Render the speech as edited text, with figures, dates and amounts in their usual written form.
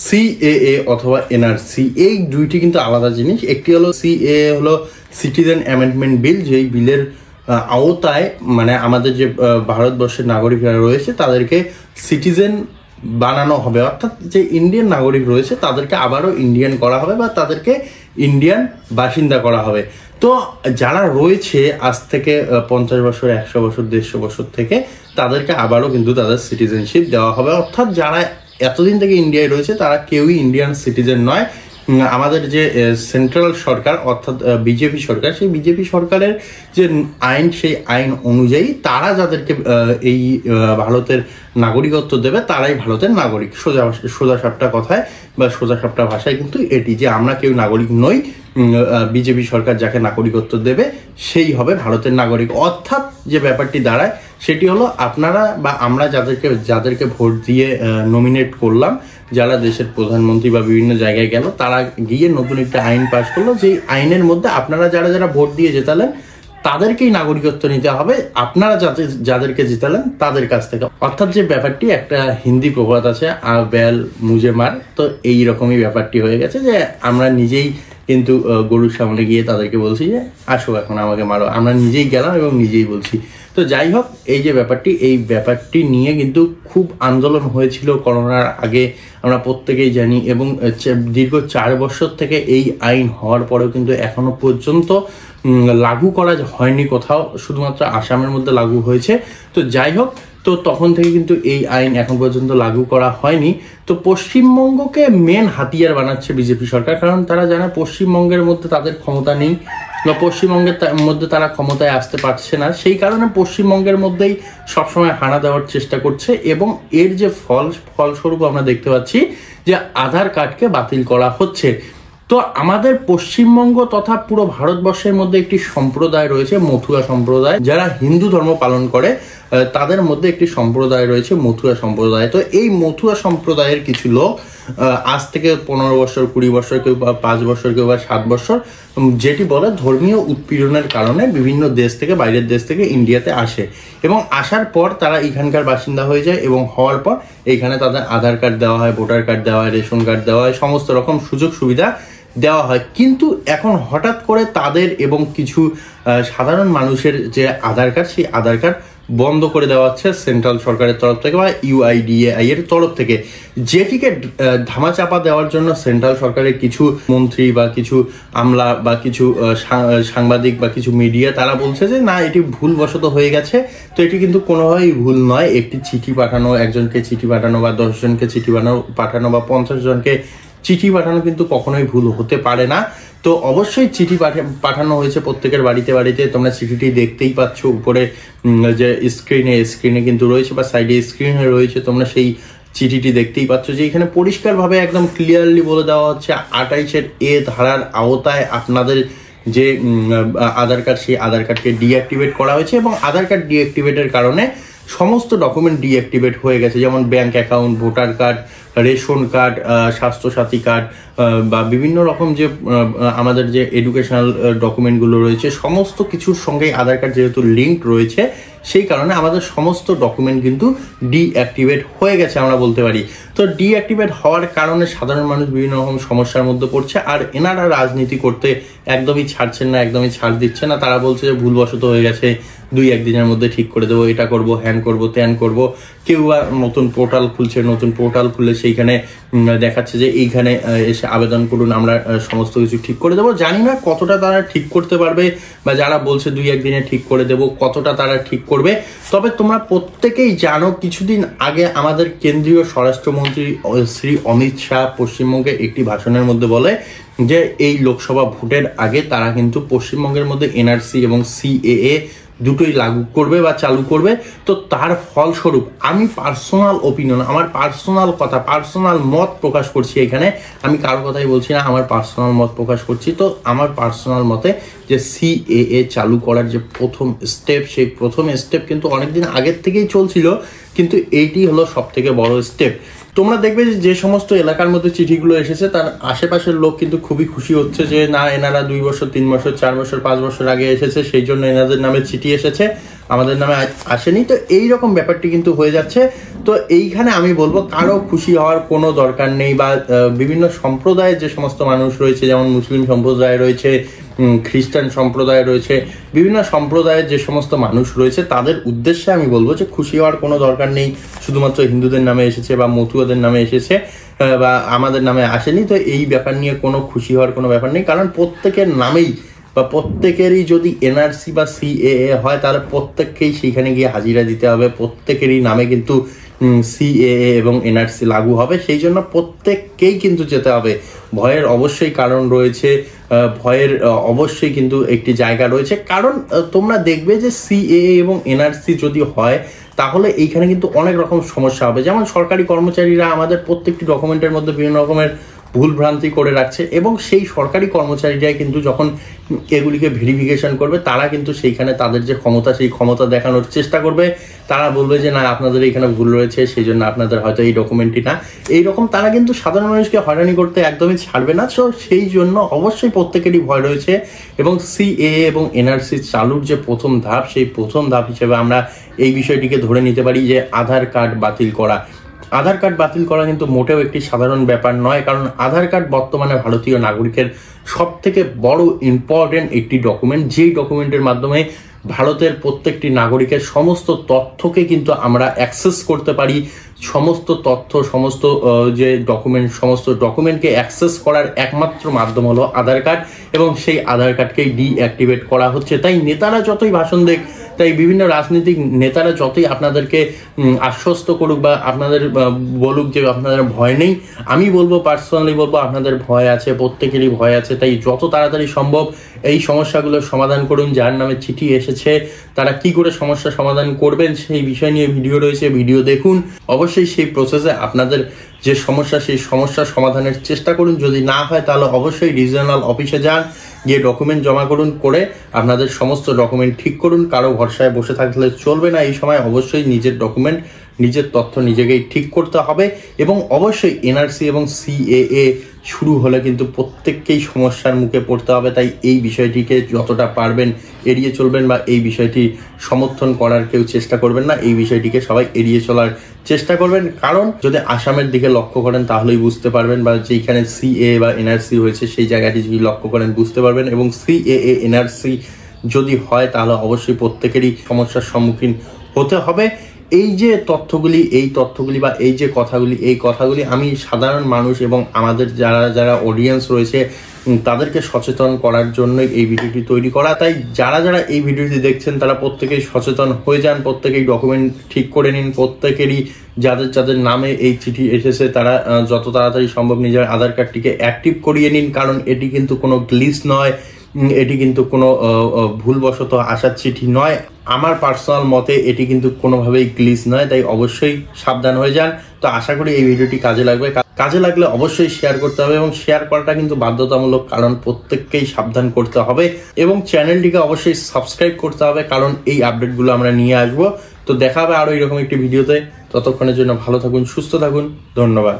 CAA অথবা NRC, এই দুইটি কিন্তু আলাদা জিনিস। একটি হলো সিএএ হলো সিটিজেন অ্যামেন্ডমেন্ট বিল, যেই বিলের আওতায় মানে আমাদের যে ভারতবর্ষের নাগরিকরা রয়েছে তাদেরকে সিটিজেন বানানো হবে, অর্থাৎ যে ইন্ডিয়ান নাগরিক রয়েছে তাদেরকে আবারও ইন্ডিয়ান করা হবে বা তাদেরকে ইন্ডিয়ান বাসিন্দা করা হবে। তো যারা রয়েছে আজ থেকে 50 বছর, 100 বছর, 150 বছর থেকে, তাদেরকে আবারও কিন্তু তাদের সিটিজেনশিপ দেওয়া হবে। অর্থাৎ যারা এতদিন থেকে ইন্ডিয়ায় রয়েছে তারা কেউই ইন্ডিয়ান সিটিজেন নয়। আমাদের যে সেন্ট্রাল সরকার অর্থাৎ বিজেপি সরকার, সেই বিজেপি সরকারের যে আইন, সেই আইন অনুযায়ী তারা যাদেরকে এই ভারতের নাগরিকত্ব দেবে তারাই ভারতের নাগরিক। সোজা সাপটা কথায় বা সোজা সাপটা ভাষায় কিন্তু এটি, যে আমরা কেউ নাগরিক নই, বিজেপি সরকার যাকে নাগরিকত্ব দেবে সেই হবে ভারতের নাগরিক। অর্থাৎ যে ব্যাপারটি দাঁড়ায় সেটি হলো আপনারা বা আমরা যাদেরকে ভোট দিয়ে নমিনেট করলাম, যারা দেশের প্রধানমন্ত্রী বা বিভিন্ন জায়গায় গেল, তারা গিয়ে নতুন একটা আইন পাশ করলো, যেই আইনের মধ্যে আপনারা যারা ভোট দিয়ে জেতালেন তাদেরকেই নাগরিকত্ব নিতে হবে, আপনারা যাদেরকে জিতালেন তাদের কাছ থেকে। অর্থাৎ যে ব্যাপারটি, একটা হিন্দি প্রবাদ আছে, আ ব্যাল মুঝে মার, তো এই রকমই ব্যাপারটি হয়ে গেছে যে আমরা নিজেই কিন্তু গরুর সামনে গিয়ে তাদেরকে বলছি যে আসো এখন আমাকে মারো, আমরা নিজেই গেলাম এবং নিজেই বলছি। তো যাই হোক, এই যে ব্যাপারটি, এই ব্যাপারটি নিয়ে কিন্তু খুব আন্দোলন হয়েছিল করোনার আগে, আমরা প্রত্যেকেই জানি, এবং দীর্ঘ 4 বছর থেকে এই আইন হওয়ার পরেও কিন্তু এখনো পর্যন্ত লাগু করা হয়নি কোথাও, শুধুমাত্র আসামের মধ্যে লাগু হয়েছে। তো যাই হোক, তো তখন থেকে কিন্তু এই আইন এখন পর্যন্ত লাগু করা হয়নি। তো পশ্চিমবঙ্গকে মেন হাতিয়ার বানাচ্ছে বিজেপি সরকার, কারণ তারা জানে পশ্চিমবঙ্গের মধ্যে তাদের ক্ষমতা নেই বা পশ্চিমবঙ্গের মধ্যে তারা ক্ষমতায় আসতে পারছে না, সেই কারণে পশ্চিমবঙ্গের মধ্যেই সবসময় হানা দেওয়ার চেষ্টা করছে। এবং এর যে ফলস্বরূপ আমরা দেখতে পাচ্ছি যে আধার কার্ডকে বাতিল করা হচ্ছে। তো আমাদের পশ্চিমবঙ্গ তথা পুরো ভারতবর্ষের মধ্যে একটি সম্প্রদায় রয়েছে, মথুরা সম্প্রদায়, যারা হিন্দু ধর্ম পালন করে, তাদের মধ্যে একটি সম্প্রদায় রয়েছে মথুরা সম্প্রদায়। তো এই মথুরা সম্প্রদায়ের কিছু লোক আজ থেকে 15 বছর, 20 বছর, কেউ বা 5 বছর, কেউ বা 7 বছর, যেটি বলে ধর্মীয় উৎপীড়নের কারণে বিভিন্ন দেশ থেকে, বাইরের দেশ থেকে ইন্ডিয়াতে আসে, এবং আসার পর তারা এখানকার বাসিন্দা হয়ে যায়, এবং হওয়ার পর এইখানে তাদের আধার কার্ড দেওয়া হয়, ভোটার কার্ড দেওয়া হয়, রেশন কার্ড দেওয়া হয়, সমস্ত রকম সুযোগ সুবিধা দেওয়া হয়। কিন্তু এখন হঠাৎ করে তাদের এবং কিছু সাধারণ মানুষের যে আধার কার্ড, সেই আধার কার্ড বন্ধ করে দেওয়া হচ্ছে সেন্ট্রাল সরকারের তরফ থেকে বা ইউআইডিএআই এর তরফ থেকে, যেটিকে ধামাচাপা দেওয়ার জন্য সেন্ট্রাল সরকারের কিছু মন্ত্রী বা কিছু আমলা বা কিছু সাংবাদিক বা কিছু মিডিয়া তারা বলছে যে না, এটি ভুলবশত হয়ে গেছে। তো এটি কিন্তু কোনোভাবেই ভুল নয়। একটি চিঠি পাঠানো, একজনকে চিঠি পাঠানো বা 10 জনকে চিঠি পাঠানো বা 50 জনকে চিঠি পাঠানো কিন্তু কখনোই ভুল হতে পারে না। তো অবশ্যই চিঠি পাঠানো হয়েছে প্রত্যেকের বাড়িতে বাড়িতে। তোমরা চিঠিটি দেখতেই পাচ্ছ, উপরে যে স্ক্রিনে কিন্তু রয়েছে বা সাইডে স্ক্রিনে রয়েছে, তোমরা সেই চিঠিটি দেখতেই পাচ্ছ, যে এখানে পরিষ্কারভাবে একদম ক্লিয়ারলি বলে দেওয়া হচ্ছে 28 ধারার আওতায় আপনাদের যে আধার কার্ড, সেই আধার কার্ডকে ডিঅ্যাক্টিভেট করা হয়েছে, এবং আধার কার্ড ডিঅ্যাক্টিভেটের কারণে সমস্ত ডকুমেন্ট ডিঅ্যাক্টিভেট হয়ে গেছে, যেমন bank account, voter card, ration card, Swasthya Sathi card বা বিভিন্ন রকম যে আমাদের যে এডুকেশনাল ডকুমেন্টগুলো রয়েছে, সমস্ত কিছুর সঙ্গেই আধার কার্ড যেহেতু লিঙ্ক রয়েছে, সেই কারণে আমাদের সমস্ত ডকুমেন্ট কিন্তু ডিঅ্যাক্টিভেট হয়ে গেছে আমরা বলতে পারি। তো ডিঅ্যাক্টিভেট হওয়ার কারণে সাধারণ মানুষ বিভিন্ন রকম সমস্যার মধ্যে পড়ছে, আর এনারা রাজনীতি করতে একদমই ছাড়ছেন না, একদমই ছাড় দিচ্ছে না। তারা বলছে যে ভুলবশত হয়ে গেছে, 2-1 দিনের মধ্যে ঠিক করে দেবো, এটা করবো, হ্যান করবো, ত্যান করবো। কেউ আর নতুন পোর্টাল খুলছে, নতুন পোর্টাল খুলে সেইখানে দেখাচ্ছে যে এইখানে এসে আবেদন করুন, আমরা সমস্ত কিছু ঠিক করে দেবো। জানি না কতটা তারা ঠিক করতে পারবে, বা যারা বলছে 2-1 দিনে ঠিক করে দেবো, কতটা তারা ঠিক করবে। তবে তোমরা প্রত্যেকেই জানো, কিছুদিন আগে আমাদের কেন্দ্রীয় স্বরাষ্ট্রমন্ত্রী শ্রী অমিত শাহ পশ্চিমবঙ্গে একটি ভাষণের মধ্যে বলে যে এই লোকসভা ভোটের আগে তারা কিন্তু পশ্চিমবঙ্গের মধ্যে এনআরসি এবং সিএএ দুটোই লাগু করবে বা চালু করবে। তো তার ফলস্বরূপ আমি পার্সোনাল ওপিনিয়ন, আমার পার্সোনাল কথা, পার্সোনাল মত প্রকাশ করছি এখানে, আমি কারো কথাই বলছি না, আমার পার্সোনাল মত প্রকাশ করছি। তো আমার পার্সোনাল মতে যে সিএএ চালু করার যে প্রথম স্টেপ, সেই প্রথম স্টেপ কিন্তু অনেকদিন আগের থেকেই চলছিল, কিন্তু এইটি হলো সব থেকে বড় স্টেপ। তোমরা দেখবে যে সমস্ত এলাকার মধ্যে চিঠিগুলো এসেছে, তার আশেপাশের লোক কিন্তু খুবই খুশি হচ্ছে যে না, এনারা 2 বছর, 3 বছর, 4 বছর, 5 বছর আগে এসেছে, সেই জন্য এনাদের নামে চিঠি এসেছে, আমাদের নামে আসেনি। তো এইরকম ব্যাপারটি কিন্তু হয়ে যাচ্ছে। তো এইখানে আমি বলবো কারো খুশি হওয়ার কোনো দরকার নেই, বা বিভিন্ন সম্প্রদায়ের যে সমস্ত মানুষ রয়েছে, যেমন মুসলিম সম্প্রদায় রয়েছে, খ্রিস্টান সম্প্রদায় রয়েছে, বিভিন্ন সম্প্রদায়ের যে সমস্ত মানুষ রয়েছে তাদের উদ্দেশ্যে আমি বলবো যে খুশি হওয়ার কোনো দরকার নেই। শুধুমাত্র হিন্দুদের নামে এসেছে বা মতুয়াদের নামে এসেছে বা আমাদের নামে আসেনি, তো এই ব্যাপার নিয়ে কোনো খুশি হওয়ার কোনো ব্যাপার নেই। কারণ প্রত্যেকের নামেই বা প্রত্যেকেরই যদি এনআরসি বা সিএএ হয় তাহলে প্রত্যেককেই সেখানে গিয়ে হাজিরা দিতে হবে, প্রত্যেকেরই নামে কিন্তু সিএএ এবং এনআরসি লাগু হবে, সেই জন্য প্রত্যেককেই কিন্তু যেতে হবে। ভয়ের অবশ্যই কারণ রয়েছে, ভয়ের অবশ্যই কিন্তু একটি জায়গা রয়েছে, কারণ তোমরা দেখবে যে সিএএ এবং এনআরসি যদি হয় তাহলে এইখানে কিন্তু অনেক রকম সমস্যা হবে। যেমন সরকারি কর্মচারীরা আমাদের প্রত্যেকটি ডকুমেন্টের মধ্যে বিভিন্ন রকমের ভুল ভ্রান্তি করে রাখছে, এবং সেই সরকারি কর্মচারীরাই কিন্তু যখন এগুলিকে ভেরিফিকেশন করবে তারা কিন্তু সেইখানে তাদের যে ক্ষমতা সেই ক্ষমতা দেখানোর চেষ্টা করবে। তারা বলবে যে না আপনাদের এখানে ভুল রয়েছে, সেই জন্য আপনাদের হয়তো এই ডকুমেন্টটি না, এইরকম তারা কিন্তু সাধারণ মানুষকে হয়রানি করতে একদমই ছাড়বে না। সো সেই জন্য অবশ্যই প্রত্যেকেরই ভয় রয়েছে, এবং সিএএ এবং এনআরসি চালুর যে প্রথম ধাপ, সেই প্রথম ধাপ হিসেবে আমরা এই বিষয়টিকে ধরে নিতে পারি যে আধার কার্ড বাতিল করা। আধার কার্ড বাতিল করা কিন্তু মোটেও একটি সাধারণ ব্যাপার নয়, কারণ আধার কার্ড বর্তমানে ভারতীয় নাগরিকের সব থেকে বড় ইম্পর্টেন্ট একটি ডকুমেন্ট, যেই ডকুমেন্টের মাধ্যমে ভারতের প্রত্যেকটি নাগরিকের সমস্ত তথ্যকে কিন্তু আমরা অ্যাক্সেস করতে পারি। সমস্ত তথ্য, সমস্ত যে ডকুমেন্ট, সমস্ত ডকুমেন্টকে অ্যাক্সেস করার একমাত্র মাধ্যম হলো আধার কার্ড, এবং সেই আধার কার্ডকেই ডিঅ্যাক্টিভেট করা হচ্ছে। তাই নেতারা যতই ভাষণ দেখ, তাই বিভিন্ন রাজনৈতিক নেতারা যতই আপনাদেরকে আশ্বস্ত করুক বা আপনাদের বলুক যে আপনাদের ভয় নেই, আমি বলবো, পার্সোনালি বলবো আপনাদের ভয় আছে, প্রত্যেকেরই ভয় আছে। তাই যত তাড়াতাড়ি সম্ভব এই সমস্যাগুলোর সমাধান করুন। যার নামে চিঠি এসেছে তারা কি করে সমস্যা সমাধান করবেন সেই বিষয় নিয়ে ভিডিও রয়েছে, ভিডিও দেখুন। অবশ্যই সেই প্রসেসে আপনাদের যে সমস্যা সেই সমস্যার সমাধানের চেষ্টা করুন। যদি না হয় তাহলে অবশ্যই রিজিওনাল অফিসে যান, গিয়ে ডকুমেন্ট জমা করুন, করে আপনাদের সমস্ত ডকুমেন্ট ঠিক করুন। কারো ভরসায় বসে থাকলে চলবে না, এই সময় অবশ্যই নিজের ডকুমেন্ট, নিজের তথ্য নিজেকেই ঠিক করতে হবে। এবং অবশ্যই এনআরসি এবং সিএএ শুরু হলে কিন্তু প্রত্যেককেই সমস্যার মুখে পড়তে হবে। তাই এই বিষয়টিকে যতটা পারবেন এড়িয়ে চলবেন, বা এই বিষয়টি সমর্থন করার কেউ চেষ্টা করবেন না, এই বিষয়টিকে সবাই এড়িয়ে চলার চেষ্টা করবেন। কারণ যদি আসামের দিকে লক্ষ্য করেন তাহলেই বুঝতে পারবেন, বা যেখানে সিএ বা এনআরসি হয়েছে সেই জায়গাটি যদি লক্ষ্য করেন বুঝতে পারবেন। এবং সিএএ এনআরসি যদি হয় তাহলে অবশ্যই প্রত্যেকেরই সমস্যার সম্মুখীন হতে হবে। এই যে তথ্যগুলি, এই তথ্যগুলি বা এই যে কথাগুলি, এই কথাগুলি আমি সাধারণ মানুষ এবং আমাদের যারা অডিয়েন্স রয়েছে তাদেরকে সচেতন করার জন্যই এই ভিডিওটি তৈরি করা। তাই যারা এই ভিডিওটি দেখছেন তারা প্রত্যেকেই সচেতন হয়ে যান, প্রত্যেকেই ডকুমেন্ট ঠিক করে নিন, প্রত্যেকেরই যাদের নামে এই চিঠি এসেছে তারা যত তাড়াতাড়ি সম্ভব নিজের আধার কার্ডটিকে অ্যাক্টিভ করিয়ে নিন। কারণ এটি কিন্তু কোনো গ্লিচ নয়, এটি কিন্তু কোনো ভুলবশত আসার চিঠি নয়। আমার পার্সোনাল মতে এটি কিন্তু কোনোভাবেই গ্লিচ নয়, তাই অবশ্যই সাবধান হয়ে যান। তো আশা করি এই ভিডিওটি কাজে লাগবে, কাজে লাগলে অবশ্যই শেয়ার করতে হবে, এবং শেয়ার করাটা কিন্তু বাধ্যতামূলক, কারণ প্রত্যেককেই সাবধান করতে হবে। এবং চ্যানেলটিকে অবশ্যই সাবস্ক্রাইব করতে হবে, কারণ এই আপডেটগুলো আমরা নিয়ে আসবো। তো দেখা হবে আরও এরকম একটি ভিডিওতে। ততক্ষণের জন্য ভালো থাকুন, সুস্থ থাকুন, ধন্যবাদ।